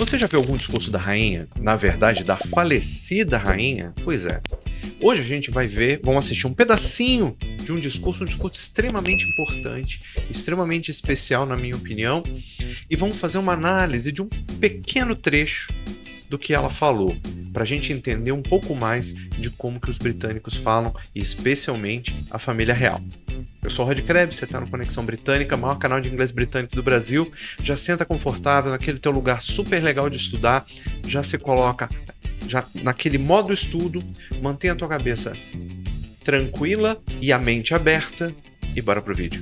Você já viu algum discurso da rainha? Na verdade, da falecida rainha? Pois é. Hoje a gente vai ver, vamos assistir um pedacinho de um discurso extremamente importante, extremamente especial na minha opinião, e vamos fazer uma análise de um pequeno trecho do que ela falou, para a gente entender um pouco mais de como que os britânicos falam, e especialmente a família real. Eu sou o Rod Krebs, você está no Conexão Britânica, maior canal de inglês britânico do Brasil. Já senta confortável naquele teu lugar super legal de estudar, já se coloca já naquele modo estudo, mantenha a tua cabeça tranquila e a mente aberta e bora pro vídeo.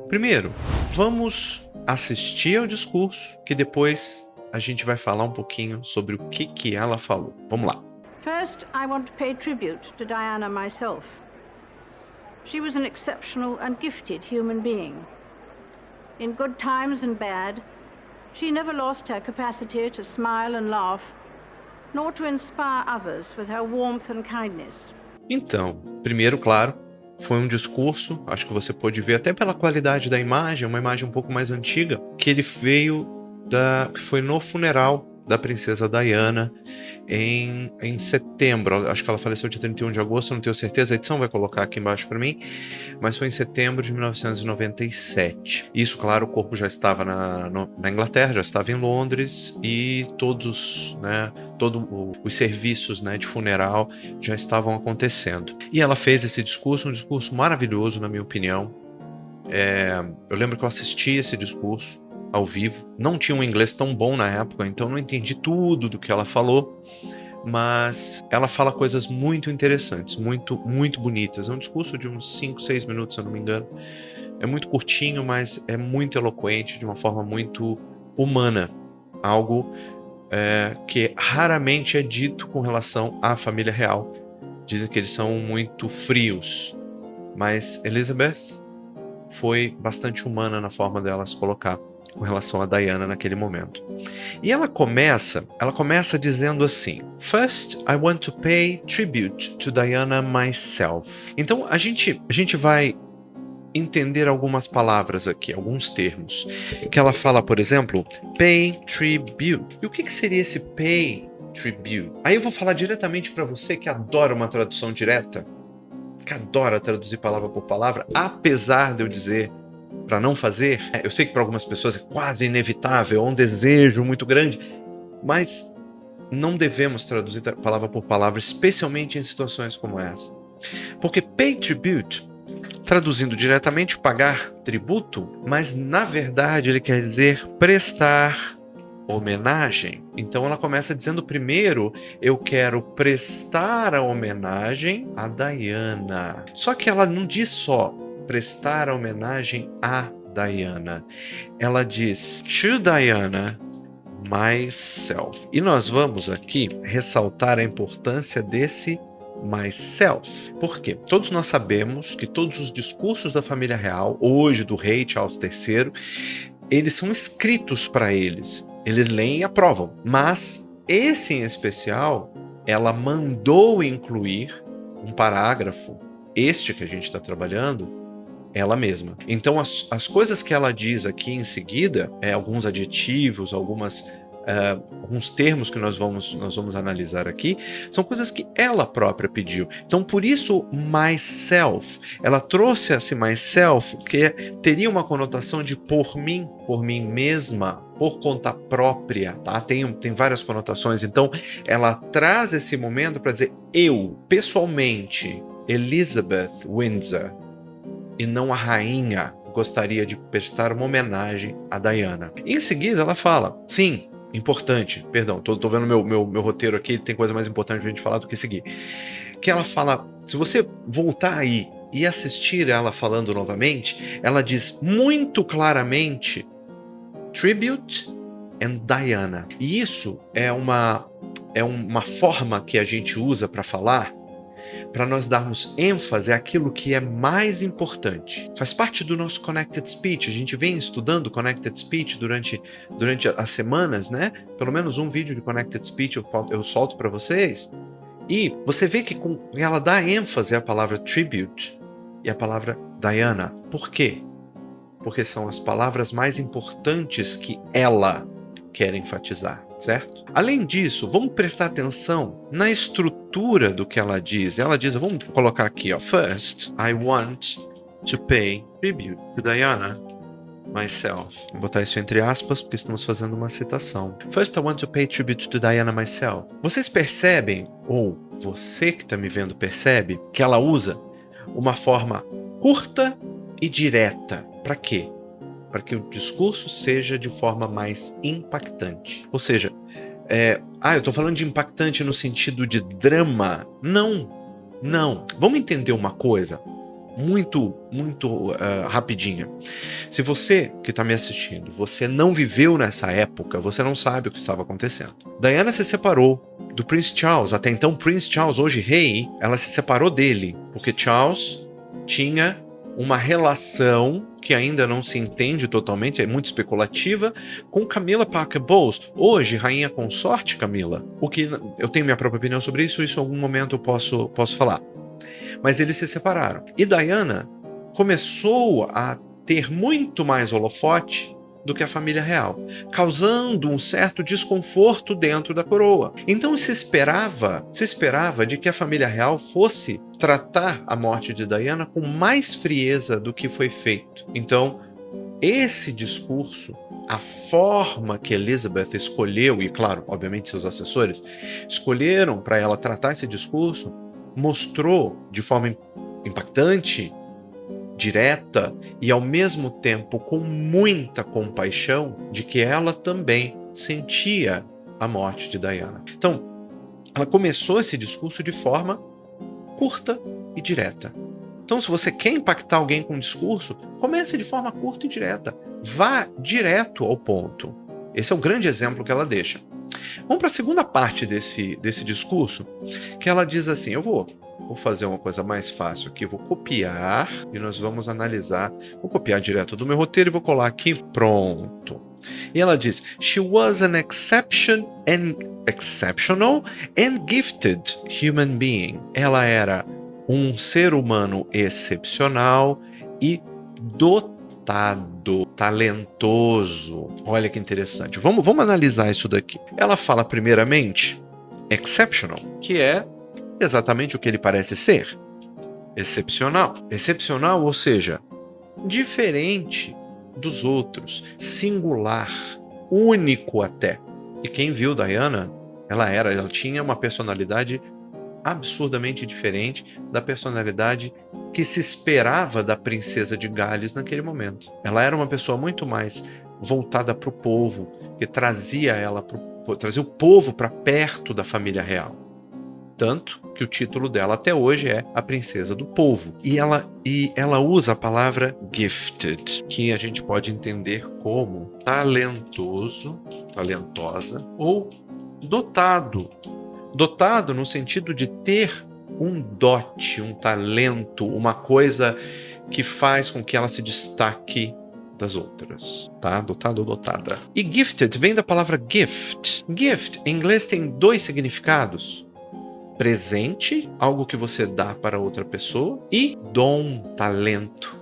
Primeiro, vamos assistir ao discurso, que depois a gente vai falar um pouquinho sobre o que ela falou. Vamos lá. First, I want to pay tribute to Diana myself. She was an exceptional and gifted human being. In good times and bad, she never lost her capacity to smile and laugh, nor to inspire others with her warmth and kindness. Então, primeiro, claro, foi um discurso, acho que você pôde ver até pela qualidade da imagem, uma imagem um pouco mais antiga, que ele veio que foi no funeral da princesa Diana em setembro. Acho que ela faleceu dia 31 de agosto, não tenho certeza, a edição vai colocar aqui embaixo para mmim, mas foi em setembro de 1997. Isso, claro, o corpo já estava na Inglaterra, já estava em Londres, e todos os serviços de funeral já estavam acontecendo. E ela fez esse discurso, um discurso maravilhoso, na minha opinião. Eu lembro que eu assisti esse discurso ao vivo, não tinha um inglês tão bom na época, então não entendi tudo do que ela falou, mas ela fala coisas muito interessantes, muito, muito bonitas. É um discurso de uns 5, 6 minutos, se eu não me engano. É muito curtinho, mas é muito eloquente, de uma forma muito humana, algo que raramente é dito com relação à família real. Dizem que eles são muito frios, mas Elizabeth foi bastante humana na forma dela se colocar com relação a Diana naquele momento. E ela começa dizendo assim: First, I want to pay tribute to Diana myself. Então a gente vai entender algumas palavras aqui, alguns termos. Que ela fala, por exemplo, pay tribute. E o que seria esse pay tribute? Aí eu vou falar diretamente para você que adora uma tradução direta, que adora traduzir palavra por palavra, apesar de eu dizer para não fazer. Eu sei que para algumas pessoas é quase inevitável, é um desejo muito grande, mas não devemos traduzir palavra por palavra, especialmente em situações como essa. Porque pay tribute, traduzindo diretamente, pagar tributo, mas na verdade ele quer dizer prestar homenagem. Então ela começa dizendo primeiro: eu quero prestar a homenagem a Diana. Só que ela não diz só prestar a homenagem a Diana. Ela diz to Diana myself. E nós vamos aqui ressaltar a importância desse myself. Por quê? Todos nós sabemos que todos os discursos da família real, hoje do rei Charles III, eles são escritos para eles. Eles leem e aprovam. Mas esse em especial, ela mandou incluir um parágrafo, este que a gente está trabalhando, ela mesma. Então as coisas que ela diz aqui em seguida, alguns adjetivos, alguns termos que nós vamos analisar aqui, são coisas que ela própria pediu. Então por isso myself, ela trouxe esse myself, que teria uma conotação de por mim mesma, por conta própria, tá? Tem várias conotações. Então ela traz esse momento para dizer: eu, pessoalmente, Elizabeth Windsor, e não a rainha, gostaria de prestar uma homenagem a Diana. E em seguida ela fala, sim, importante, perdão, tô vendo meu roteiro aqui, tem coisa mais importante pra gente falar do que seguir. Que ela fala, se você voltar aí e assistir ela falando novamente, ela diz muito claramente tribute and Diana. E isso é uma forma que a gente usa para falar, para nós darmos ênfase àquilo que é mais importante. Faz parte do nosso Connected Speech. A gente vem estudando Connected Speech durante as semanas, né? Pelo menos um vídeo de Connected Speech eu solto para vocês. E você vê que ela dá ênfase à palavra tribute e à palavra Diana. Por quê? porque são as palavras mais importantes que ela quer enfatizar, certo? Além disso, vamos prestar atenção na estrutura do que ela diz. Ela diz, vamos colocar aqui, ó. First, I want to pay tribute to Diana myself. Vou botar isso entre aspas porque estamos fazendo uma citação. First, I want to pay tribute to Diana myself. Vocês percebem, ou você que está me vendo percebe, que ela usa uma forma curta e direta. Para quê? Para que o discurso seja de forma mais impactante. Ou seja, eu estou falando de impactante no sentido de drama. Não. Vamos entender uma coisa muito rapidinha. Se você que está me assistindo, você não viveu nessa época, você não sabe o que estava acontecendo. Diana se separou do Prince Charles. Até então, Prince Charles, hoje rei, ela se separou dele, porque Charles tinha uma relação que ainda não se entende totalmente, é muito especulativa, com Camilla Parker Bowles, hoje rainha consorte Camilla. O que eu tenho minha própria opinião sobre isso em algum momento eu posso falar. Mas eles se separaram. E Diana começou a ter muito mais holofote do que a família real, causando um certo desconforto dentro da coroa. Então se esperava de que a família real fosse tratar a morte de Diana com mais frieza do que foi feito. Então, esse discurso, a forma que Elizabeth escolheu, e claro, obviamente seus assessores, escolheram para ela tratar esse discurso, mostrou de forma impactante, direta e ao mesmo tempo com muita compaixão de que ela também sentia a morte de Diana. Então, ela começou esse discurso de forma curta e direta. Então, se você quer impactar alguém com um discurso, comece de forma curta e direta. Vá direto ao ponto. Esse é o grande exemplo que ela deixa. Vamos para a segunda parte desse discurso, que ela diz assim, eu vou fazer uma coisa mais fácil aqui, vou copiar e nós vamos analisar. Vou copiar direto do meu roteiro e vou colar aqui, pronto. E ela diz, she was an exceptional and gifted human being. Ela era um ser humano excepcional e dotado, talentoso. Olha que interessante. Vamos analisar isso daqui. Ela fala primeiramente exceptional, que é exatamente o que ele parece ser. Excepcional. Excepcional, ou seja, diferente dos outros, singular, único até. E quem viu Diana, ela tinha uma personalidade absurdamente diferente da personalidade que se esperava da princesa de Gales naquele momento. Ela era uma pessoa muito mais voltada para o povo, que trazia o povo para perto da família real. Tanto que o título dela até hoje é A Princesa do Povo. E ela usa a palavra gifted, que a gente pode entender como talentoso, talentosa ou dotado. Dotado no sentido de ter um dote, um talento, uma coisa que faz com que ela se destaque das outras, tá? Dotado ou dotada. E gifted vem da palavra gift. Gift, em inglês, tem dois significados. Presente, algo que você dá para outra pessoa, e dom, talento.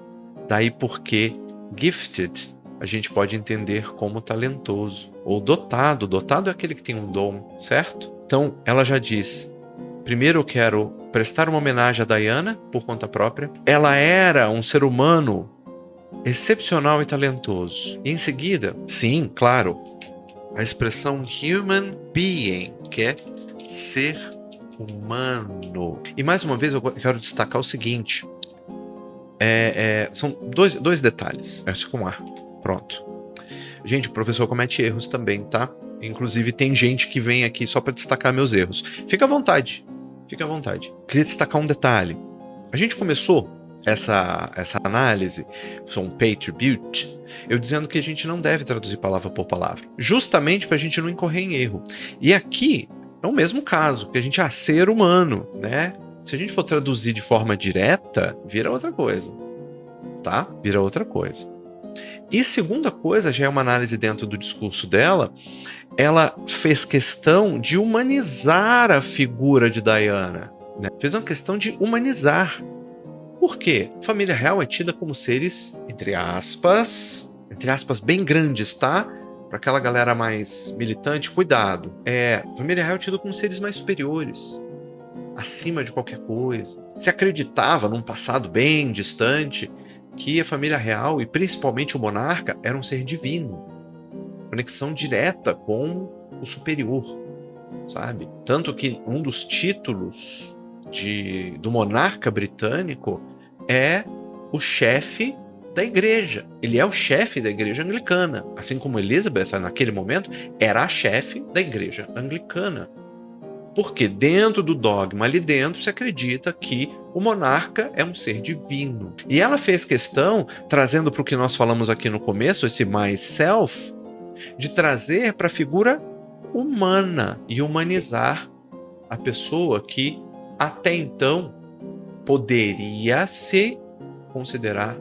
Daí porque gifted a gente pode entender como talentoso. Ou dotado. Dotado é aquele que tem um dom, certo? Então, ela já diz, primeiro eu quero prestar uma homenagem a Diana, por conta própria. Ela era um ser humano excepcional e talentoso. E em seguida, sim, claro, a expressão human being, que é ser humano. E mais uma vez eu quero destacar o seguinte, são dois detalhes. Acho que pronto. Gente, o professor comete erros também, tá? Inclusive tem gente que vem aqui só para destacar meus erros. Fica à vontade. Queria destacar um detalhe. A gente começou essa análise, um pay tribute, eu dizendo que a gente não deve traduzir palavra por palavra, justamente para a gente não incorrer em erro. E aqui é o mesmo caso, que a gente é ser humano, né? Se a gente for traduzir de forma direta, vira outra coisa, tá? Vira outra coisa. E segunda coisa, já é uma análise dentro do discurso dela, ela fez questão de humanizar a figura de Diana, né? Fez uma questão de humanizar. Por quê? A família real é tida como seres, entre aspas bem grandes, tá? Para aquela galera mais militante, cuidado. A família real é tida como seres mais superiores, acima de qualquer coisa. Se acreditava, num passado bem distante, que a família real, e principalmente o monarca, era um ser divino. Conexão direta com o superior, sabe? Tanto que um dos títulos do monarca britânico é o chefe da igreja. Ele é o chefe da igreja anglicana. Assim como Elizabeth, naquele momento, era a chefe da igreja anglicana. Porque dentro do dogma ali dentro se acredita que o monarca é um ser divino. E ela fez questão, trazendo para o que nós falamos aqui no começo, esse myself, de trazer para a figura humana e humanizar a pessoa que até então poderia se considerar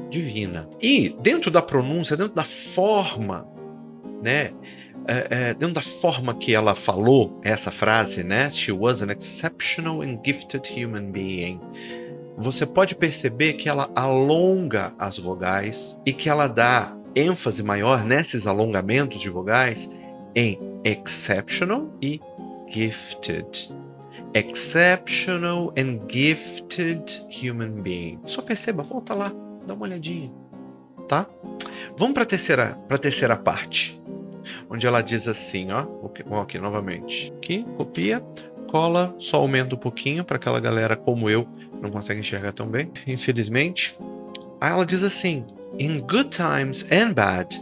divina. E dentro da pronúncia, dentro da forma, né? Dentro da forma que ela falou essa frase, né? She was an exceptional and gifted human being. Você pode perceber que ela alonga as vogais e que ela dá ênfase maior nesses alongamentos de vogais em exceptional e gifted. Exceptional and gifted human being. Só perceba, volta lá, dá uma olhadinha, tá? Vamos para a terceira parte, onde ela diz assim, ó, aqui novamente. Aqui, copia, cola, só aumenta um pouquinho para aquela galera como eu não consegue enxergar tão bem, infelizmente. Aí ela diz assim: In good times and bad,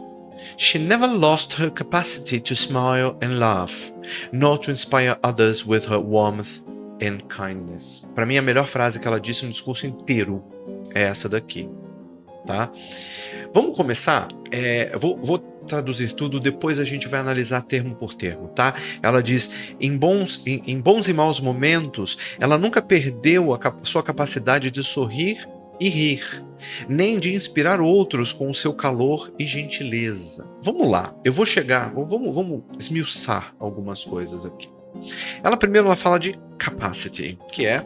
she never lost her capacity to smile and laugh, nor to inspire others with her warmth and kindness. Para mim, a melhor frase que ela disse no discurso inteiro é essa daqui, tá? Vamos começar? Vou traduzir tudo, depois a gente vai analisar termo por termo, tá? Ela diz, em bons e maus momentos, ela nunca perdeu a sua capacidade de sorrir e rir, nem de inspirar outros com o seu calor e gentileza. Vamos lá, eu vou chegar, vamos esmiuçar algumas coisas aqui. Ela fala de capacity, que é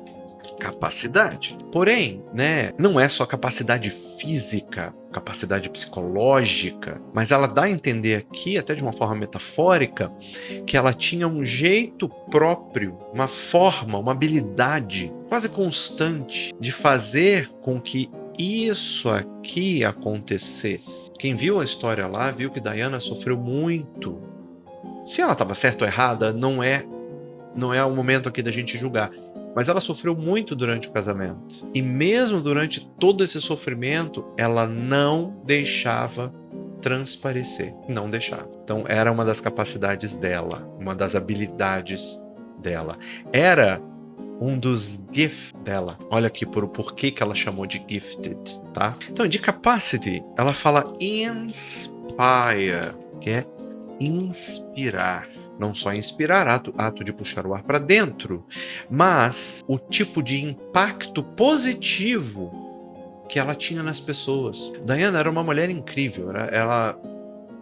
capacidade. Porém, né, não é só capacidade física, capacidade psicológica, mas ela dá a entender aqui, até de uma forma metafórica, que ela tinha um jeito próprio, uma forma, uma habilidade quase constante de fazer com que isso aqui acontecesse. Quem viu a história lá, viu que Diana sofreu muito. Se ela estava certa ou errada, não é o momento aqui da gente julgar. Mas ela sofreu muito durante o casamento. E mesmo durante todo esse sofrimento, ela não deixava transparecer. Não deixava. Então era uma das capacidades dela, uma das habilidades dela. Era um dos gifts dela. Olha aqui por porquê que ela chamou de gifted, tá? Então, de capacity, ela fala inspire, que é inspirar. Não só inspirar, ato de puxar o ar para dentro, mas o tipo de impacto positivo que ela tinha nas pessoas. Diana era uma mulher incrível. Ela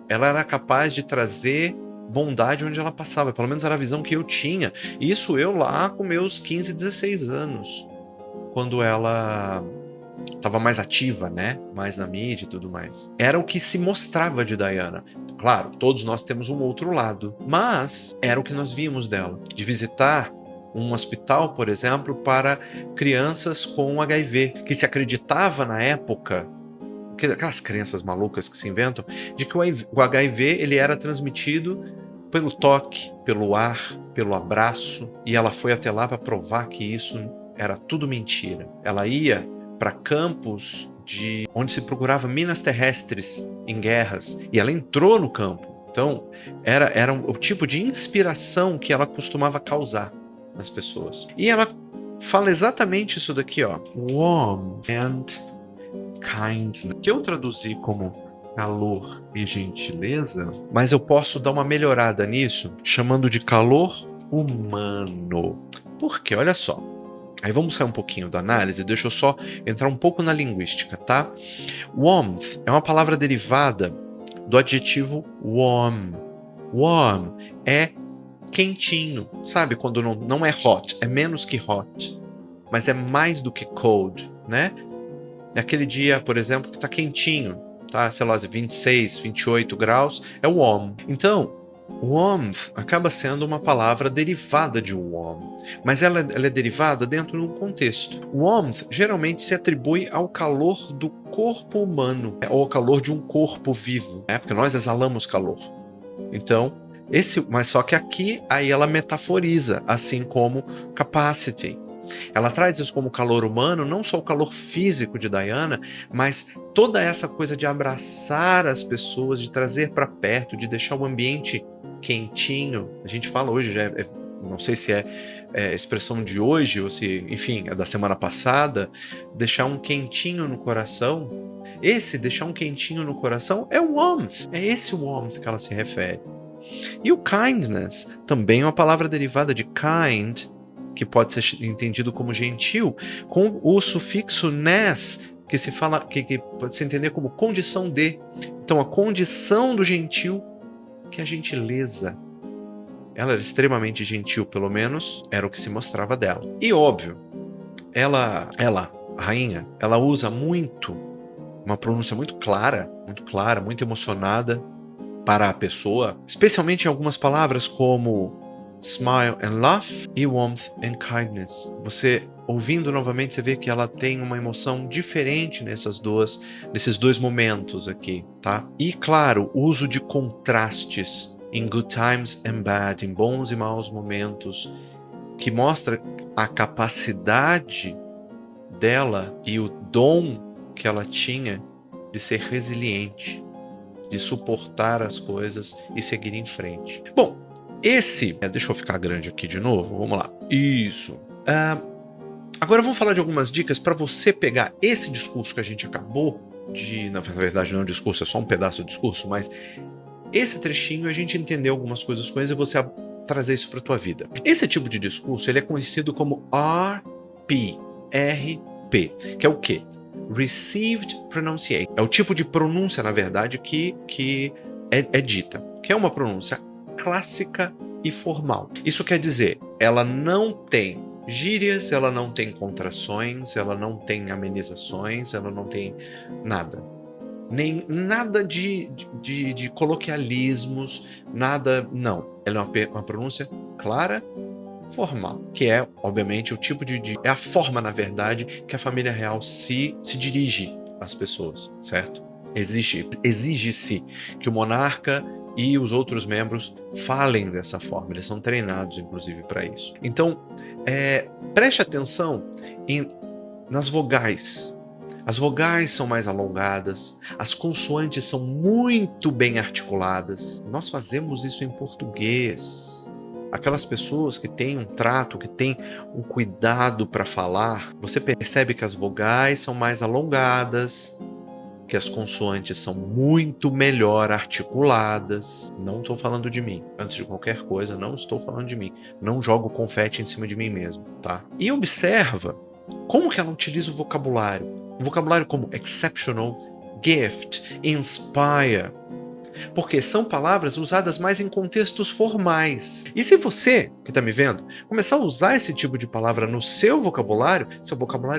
era capaz de trazer bondade onde ela passava. Pelo menos era a visão que eu tinha. Isso eu lá com meus 15, 16 anos. Quando ela estava mais ativa, né? Mais na mídia e tudo mais. Era o que se mostrava de Diana. Claro, todos nós temos um outro lado, mas era o que nós vimos dela. De visitar um hospital, por exemplo, para crianças com HIV, que se acreditava na época, aquelas crenças malucas que se inventam, de que o HIV ele era transmitido pelo toque, pelo ar, pelo abraço, e ela foi até lá para provar que isso era tudo mentira. Ela ia para campos onde se procurava minas terrestres em guerras, e ela entrou no campo. Então, era o tipo de inspiração que ela costumava causar nas pessoas. E ela fala exatamente isso daqui, ó. Warm and kindness, que eu traduzi como calor e gentileza, mas eu posso dar uma melhorada nisso, chamando de calor humano. Por quê? Olha só. Aí vamos sair um pouquinho da análise, deixa eu só entrar um pouco na linguística, tá? Warmth é uma palavra derivada do adjetivo warm. Warm é quentinho, sabe? Quando não é hot, é menos que hot, mas é mais do que cold, né? É aquele dia, por exemplo, que tá quentinho, tá? Sei lá, 26, 28 graus, é warm. Então, warmth acaba sendo uma palavra derivada de warm, mas ela é derivada dentro de um contexto. Warmth geralmente se atribui ao calor do corpo humano, ou ao calor de um corpo vivo, né? Porque nós exalamos calor. Então, mas só que aqui, aí ela metaforiza, assim como capacity. Ela traz isso como calor humano, não só o calor físico de Diana, mas toda essa coisa de abraçar as pessoas, de trazer para perto, de deixar o ambiente quentinho. A gente fala hoje, não sei se é expressão de hoje ou se, enfim, é da semana passada, deixar um quentinho no coração. Esse deixar um quentinho no coração é o warmth, é esse warmth que ela se refere. E o kindness também é uma palavra derivada de kind, que pode ser entendido como gentil, com o sufixo ness, que se fala, que pode se entender como condição de. Então, a condição do gentil, que é a gentileza. Ela era extremamente gentil, pelo menos era o que se mostrava dela. E óbvio, ela, a rainha, ela usa muito, uma pronúncia muito clara, muito emocionada para a pessoa, especialmente em algumas palavras como smile and laugh e warmth and kindness. Você, ouvindo novamente, você vê que ela tem uma emoção diferente nesses dois momentos aqui, tá? E, claro, o uso de contrastes in good times and bad, em bons e maus momentos, que mostra a capacidade dela e o dom que ela tinha de ser resiliente, de suportar as coisas e seguir em frente. Bom, deixa eu ficar grande aqui de novo, vamos lá. Isso. Agora vamos falar de algumas dicas para você pegar esse discurso que a gente acabou de... Na verdade não é um discurso, é só um pedaço do discurso, mas esse trechinho a gente entender algumas coisas com ele e você trazer isso para a tua vida. Esse tipo de discurso ele é conhecido como RP, que é o quê? Received Pronunciation. É o tipo de pronúncia, na verdade, que é dita, que é uma pronúncia clássica e formal. Isso quer dizer, ela não tem gírias, ela não tem contrações, ela não tem amenizações, ela não tem nada. Nem nada de coloquialismos, nada, não. Ela é uma pronúncia clara, formal, que é, obviamente, o tipo é a forma, na verdade, que a família real se dirige às pessoas, certo? Exige-se que o monarca e os outros membros falem dessa forma, eles são treinados, inclusive, para isso. Então, preste atenção nas vogais. As vogais são mais alongadas, as consoantes são muito bem articuladas. Nós fazemos isso em português. Aquelas pessoas que têm um trato, que têm um cuidado para falar, você percebe que as vogais são mais alongadas, que as consoantes são muito melhor articuladas. Não estou falando de mim. Antes de qualquer coisa, não estou falando de mim. Não jogo confete em cima de mim mesmo, tá? E observa como que ela utiliza o vocabulário. O vocabulário como exceptional, gift, inspire. Porque são palavras usadas mais em contextos formais. E se você, que está me vendo, começar a usar esse tipo de palavra no seu vocabulário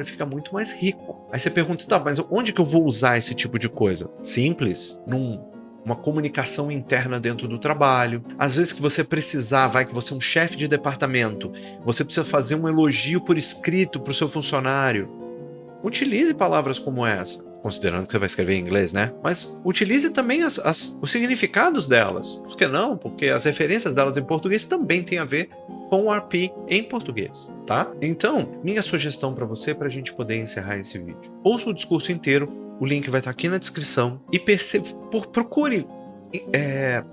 fica muito mais rico. Aí você pergunta, tá, mas onde que eu vou usar esse tipo de coisa? Simples, numa comunicação interna dentro do trabalho. Às vezes que você precisar, que você é um chefe de departamento, você precisa fazer um elogio por escrito para o seu funcionário. Utilize palavras como essa. Considerando que você vai escrever em inglês, né? Mas utilize também os significados delas. Por que não? Porque as referências delas em português também têm a ver com o RP em português, tá? Então, minha sugestão para você, para a gente poder encerrar esse vídeo. Ouça o discurso inteiro, o link vai estar aqui na descrição e procure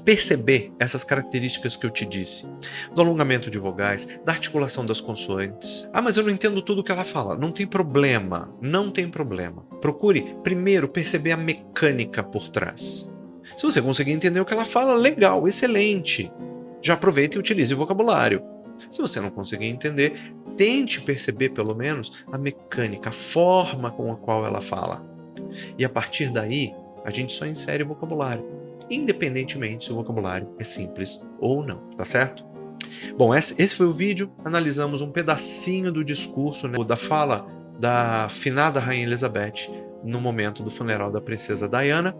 perceber essas características que eu te disse, do alongamento de vogais, da articulação das consoantes. Ah, mas eu não entendo tudo que ela fala. Não tem problema, não tem problema. Procure primeiro perceber a mecânica por trás. Se você conseguir entender o que ela fala, legal, excelente. Já aproveita e utilize o vocabulário. Se você não conseguir entender, tente perceber pelo menos a mecânica, a forma com a qual ela fala. E a partir daí, a gente só insere o vocabulário, independentemente se o vocabulário é simples ou não, tá certo? Bom, esse foi o vídeo, analisamos um pedacinho do discurso, né, da fala da finada Rainha Elizabeth no momento do funeral da princesa Diana.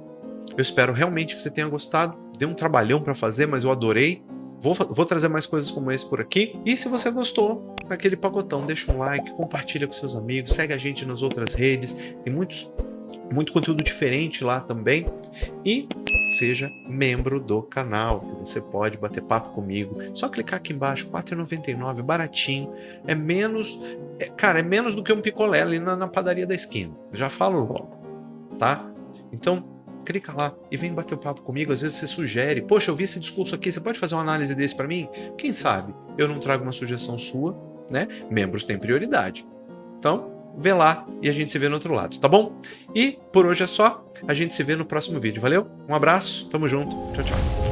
Eu espero realmente que você tenha gostado. Deu um trabalhão para fazer, mas eu adorei. Vou trazer mais coisas como esse por aqui. E se você gostou daquele pacotão, deixa um like, compartilha com seus amigos, segue a gente nas outras redes. Tem muito conteúdo diferente lá também. E seja membro do canal, que você pode bater papo comigo. Só clicar aqui embaixo, R$ 4,99, baratinho. É menos do que um picolé ali na padaria da esquina. Já falo logo, tá? Então, clica lá e vem bater o papo comigo. Às vezes você sugere, poxa, eu vi esse discurso aqui, você pode fazer uma análise desse para mim? Quem sabe eu não trago uma sugestão sua, né? Membros têm prioridade. Então, vê lá e a gente se vê no outro lado, tá bom? E por hoje é só, a gente se vê no próximo vídeo, valeu? Um abraço, tamo junto, tchau, tchau.